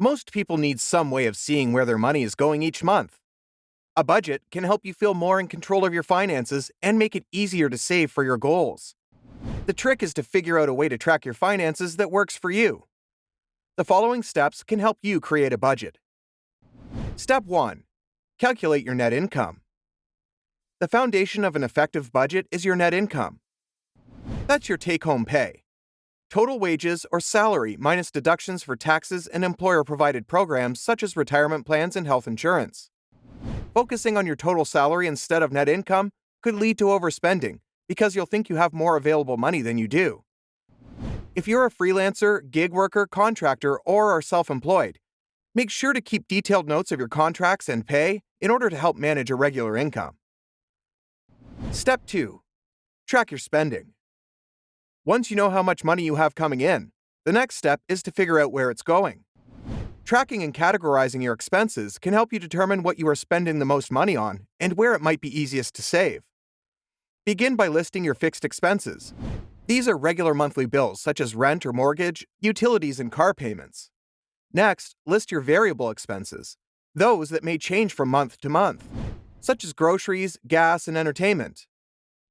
Most people need some way of seeing where their money is going each month. A budget can help you feel more in control of your finances and make it easier to save for your goals. The trick is to figure out a way to track your finances that works for you. The following steps can help you create a budget. Step 1. Calculate your net income. The foundation of an effective budget is your net income. That's your take-home pay. Total wages or salary minus deductions for taxes and employer-provided programs such as retirement plans and health insurance. Focusing on your total salary instead of net income could lead to overspending because you'll think you have more available money than you do. If you're a freelancer, gig worker, contractor, or are self-employed, make sure to keep detailed notes of your contracts and pay in order to help manage a regular income. Step 2. Track your spending. Once you know how much money you have coming in, the next step is to figure out where it's going. Tracking and categorizing your expenses can help you determine what you are spending the most money on and where it might be easiest to save. Begin by listing your fixed expenses. These are regular monthly bills such as rent or mortgage, utilities, and car payments. Next, list your variable expenses, those that may change from month to month, such as groceries, gas, and entertainment.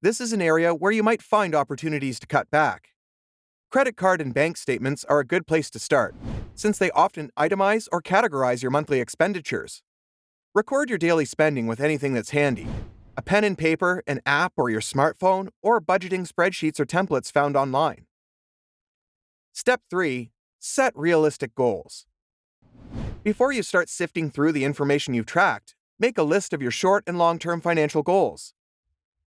This is an area where you might find opportunities to cut back. Credit card and bank statements are a good place to start, since they often itemize or categorize your monthly expenditures. Record your daily spending with anything that's handy: a pen and paper, an app, or your smartphone, or budgeting spreadsheets or templates found online. Step 3. Set realistic goals. Before you start sifting through the information you've tracked, make a list of your short and long-term financial goals.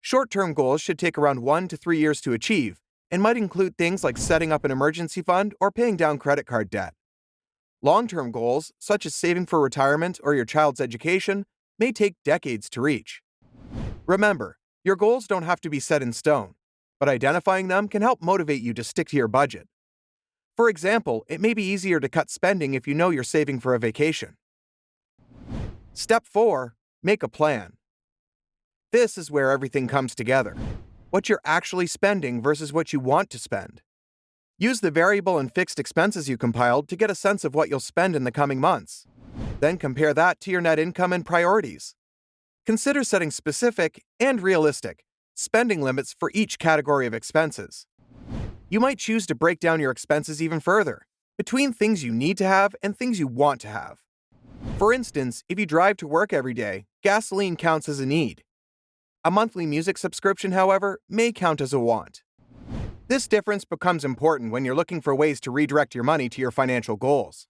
Short-term goals should take around 1 to 3 years to achieve and might include things like setting up an emergency fund or paying down credit card debt. Long-term goals, such as saving for retirement or your child's education, may take decades to reach. Remember, your goals don't have to be set in stone, but identifying them can help motivate you to stick to your budget. For example, it may be easier to cut spending if you know you're saving for a vacation. Step 4. Make a plan. This is where everything comes together: what you're actually spending versus what you want to spend. Use the variable and fixed expenses you compiled to get a sense of what you'll spend in the coming months. Then compare that to your net income and priorities. Consider setting specific and realistic spending limits for each category of expenses. You might choose to break down your expenses even further, between things you need to have and things you want to have. For instance, if you drive to work every day, gasoline counts as a need. A monthly music subscription, however, may count as a want. This difference becomes important when you're looking for ways to redirect your money to your financial goals.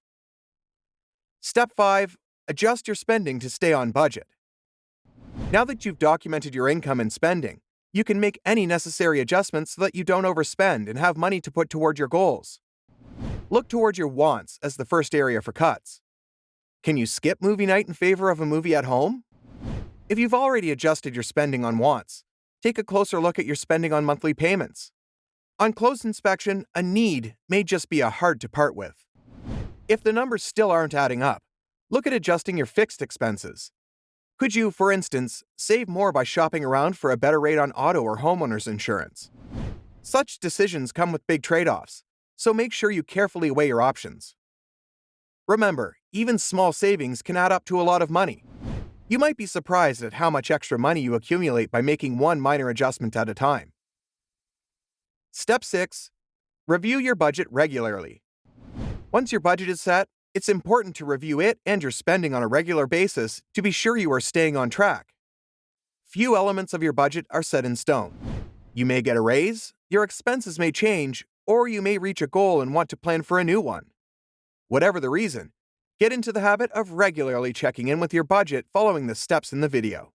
Step 5. Adjust your spending to stay on budget. Now that you've documented your income and spending, you can make any necessary adjustments so that you don't overspend and have money to put toward your goals. Look toward your wants as the first area for cuts. Can you skip movie night in favor of a movie at home? If you've already adjusted your spending on wants, take a closer look at your spending on monthly payments. On close inspection, a need may just be a hard to part with. If the numbers still aren't adding up, look at adjusting your fixed expenses. Could you, for instance, save more by shopping around for a better rate on auto or homeowners insurance? Such decisions come with big trade-offs, so make sure you carefully weigh your options. Remember, even small savings can add up to a lot of money. You might be surprised at how much extra money you accumulate by making one minor adjustment at a time. Step 6. Review your budget regularly. Once your budget is set, it's important to review it and your spending on a regular basis to be sure you are staying on track. Few elements of your budget are set in stone. You may get a raise, your expenses may change, or you may reach a goal and want to plan for a new one. Whatever the reason, get into the habit of regularly checking in with your budget following the steps in the video.